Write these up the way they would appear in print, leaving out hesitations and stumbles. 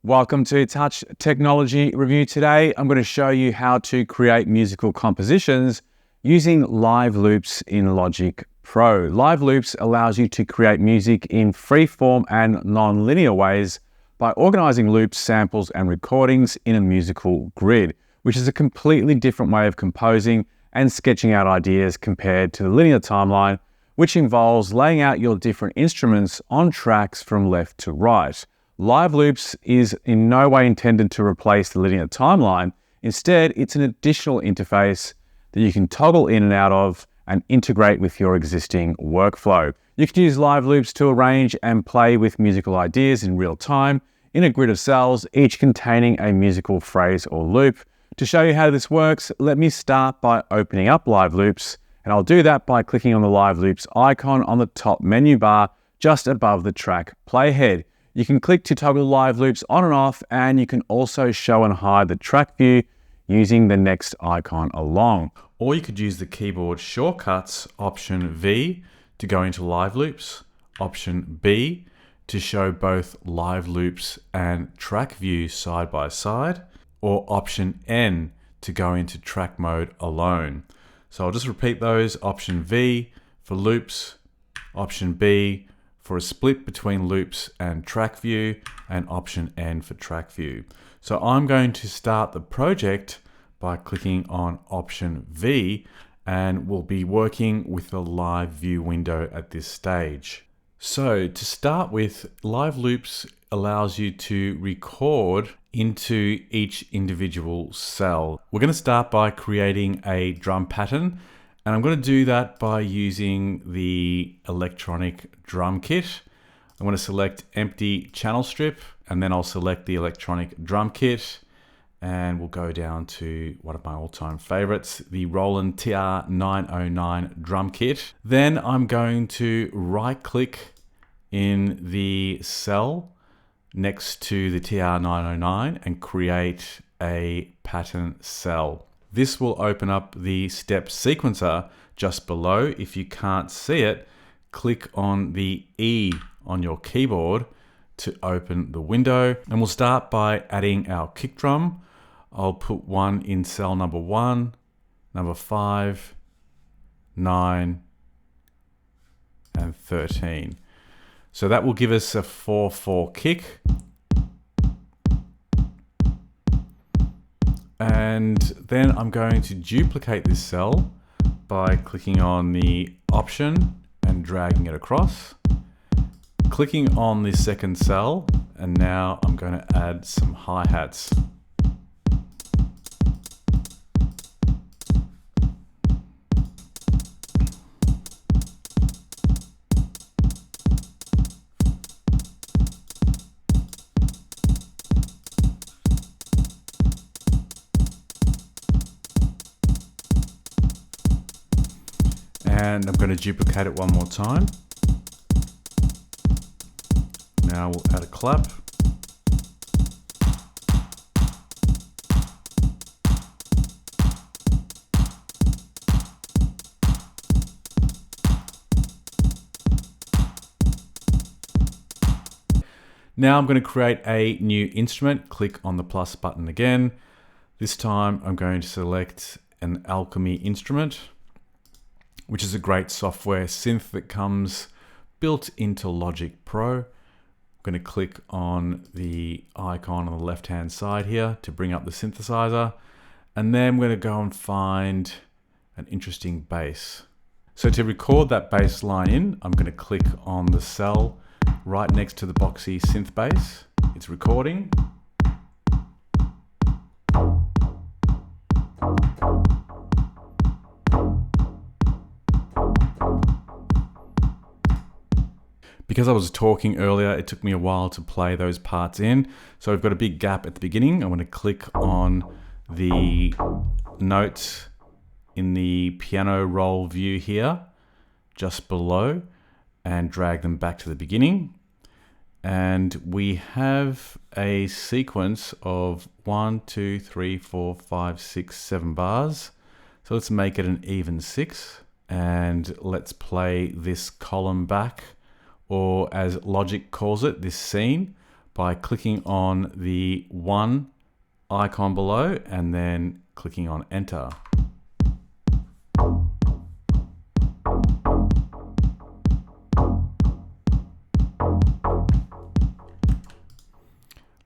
Welcome to Touch Technology Review. Today, I'm going to show you how to create musical compositions using live loops in Logic Pro. Live loops allows you to create music in free-form and non-linear ways by organizing loops, samples, and recordings in a musical grid, which is a completely different way of composing and sketching out ideas compared to the linear timeline, which involves laying out your different instruments on tracks from left to right. Live loops is in no way intended to replace the linear timeline. Instead, it's an additional interface that you can toggle in and out of and integrate with your existing workflow. You can use live loops to arrange and play with musical ideas in real time in a grid of cells, each containing a musical phrase or loop. To show you how this works, let me start by opening up live loops, and I'll do that by clicking on the live loops icon on the top menu bar just above the track playhead. You can click to toggle live loops on and off, and you can also show and hide the track view using the next icon along. Or you could use the keyboard shortcuts Option V to go into live loops, Option B to show both live loops and track view side by side, or Option N to go into track mode alone. So I'll just repeat those: Option V for loops, Option B for a split between loops and track view, and Option N for track view. So I'm going to start the project by clicking on Option V, and we'll be working with the live view window at this stage. So to start with, live loops allows you to record into each individual cell. We're going to start by creating a drum pattern, and I'm going to do that by using the electronic drum kit. I'm going to select empty channel strip, and then I'll select the electronic drum kit, and we'll go down to one of my all-time favorites, the Roland TR-909 drum kit. Then I'm going to right-click in the cell next to the TR-909 and create a pattern cell. This will open up the step sequencer just below. If you can't see it, click on the E on your keyboard to open the window. And we'll start by adding our kick drum. I'll put one in cell number 1, number 5, 9, and 13. So that will give us a 4/4 kick. And then I'm going to duplicate this cell by clicking on the option and dragging it across, clicking on the second cell, and now I'm going to add some hi-hats. And I'm going to duplicate it one more time. Now we'll add a clap. Now I'm going to create a new instrument. Click on the plus button again. This time I'm going to select an Alchemy instrument, which is a great software synth that comes built into Logic Pro. I'm going to click on the icon on the left-hand side here to bring up the synthesizer. And then I'm going to go and find an interesting bass. So to record that bass line in, I'm going to click on the cell right next to the boxy synth bass. It's recording. Because I was talking earlier, it took me a while to play those parts in. So we've got a big gap at the beginning. I want to click on the notes in the piano roll view here, just below, and drag them back to the beginning. And we have a sequence of 1, 2, 3, 4, 5, 6, 7 bars. So let's make it an even 6. And let's play this column back, or as Logic calls it, this scene, by clicking on the one icon below and then clicking on enter.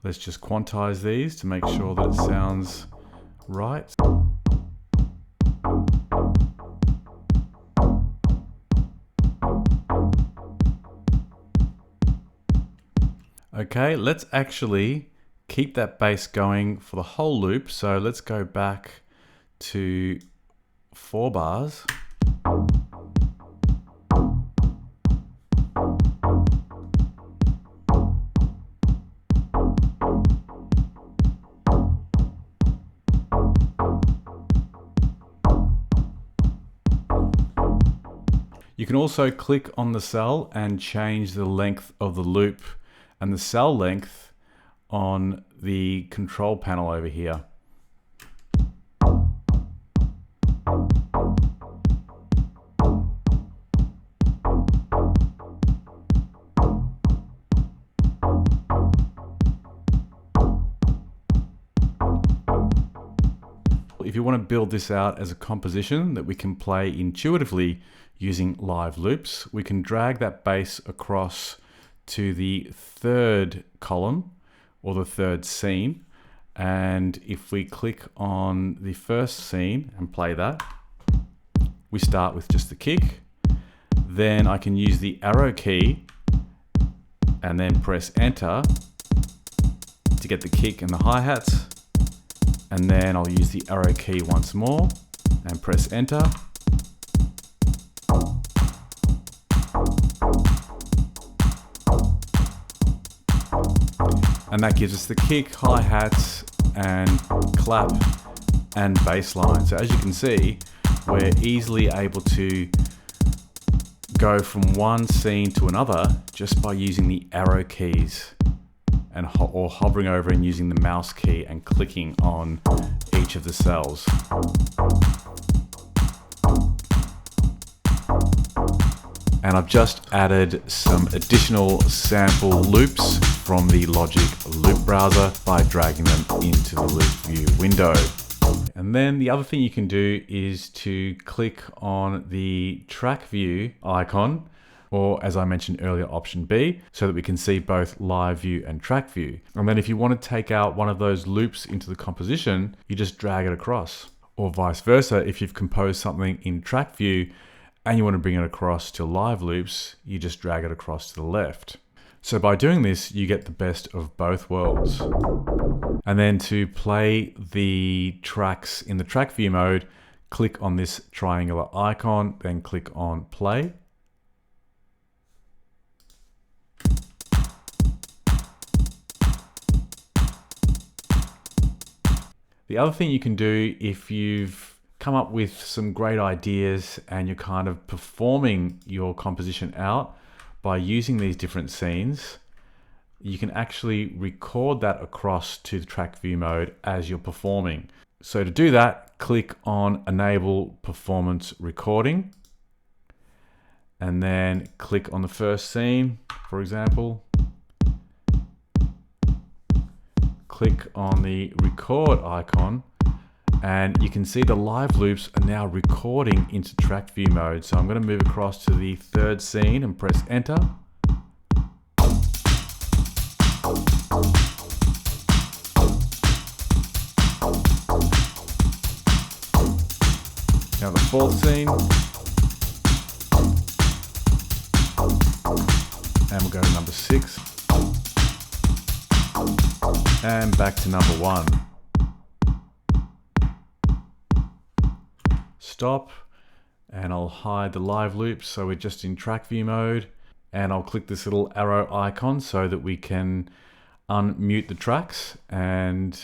Let's just quantize these to make sure that it sounds right. Okay, let's actually keep that bass going for the whole loop. So let's go back to 4 bars. You can also click on the cell and change the length of the loop and the cell length on the control panel over here. If you want to build this out as a composition that we can play intuitively using live loops, we can drag that bass across to the 3rd column or the 3rd scene. And if we click on the 1st scene and play that, we start with just the kick. Then I can use the arrow key and then press enter to get the kick and the hi-hats. And then I'll use the arrow key once more and press enter. And that gives us the kick, hi-hats, and clap and bass line. So as you can see, we're easily able to go from one scene to another just by using the arrow keys and or hovering over and using the mouse key and clicking on each of the cells. And I've just added some additional sample loops from the Logic Loop Browser by dragging them into the Loop View window. And then the other thing you can do is to click on the Track View icon, or as I mentioned earlier, option B, so that we can see both Live View and Track View. And then if you want to take out one of those loops into the composition, you just drag it across. Or vice versa, if you've composed something in Track View and you want to bring it across to live loops, you just drag it across to the left. So by doing this, you get the best of both worlds. And then to play the tracks in the track view mode, click on this triangular icon, then click on play. The other thing you can do if you've come up with some great ideas and you're kind of performing your composition out by using these different scenes, you can actually record that across to the track view mode as you're performing. So to do that, click on Enable Performance Recording and then click on the first scene, for example. Click on the record icon and you can see the live loops are now recording into track view mode. So I'm going to move across to the 3rd scene and press enter. Now the 4th scene. And we'll go to number 6. And back to number 1. Stop, and I'll hide the live loops so we're just in track view mode, and I'll click this little arrow icon so that we can unmute the tracks. And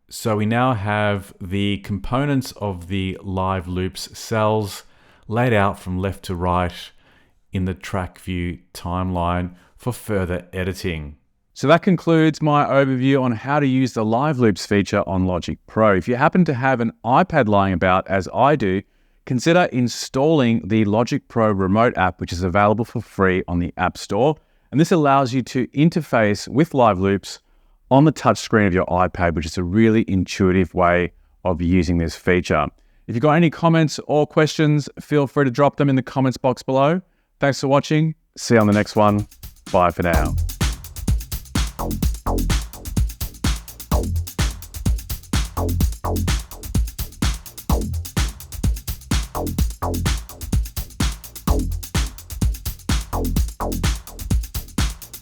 so we now have the components of the live loops cells laid out from left to right in the track view timeline for further editing. So that concludes my overview on how to use the Live Loops feature on Logic Pro. If you happen to have an iPad lying about, as I do, consider installing the Logic Pro remote app, which is available for free on the App Store. And this allows you to interface with Live Loops on the touchscreen of your iPad, which is a really intuitive way of using this feature. If you've got any comments or questions, feel free to drop them in the comments box below. Thanks for watching. See you on the next one. Bye for now.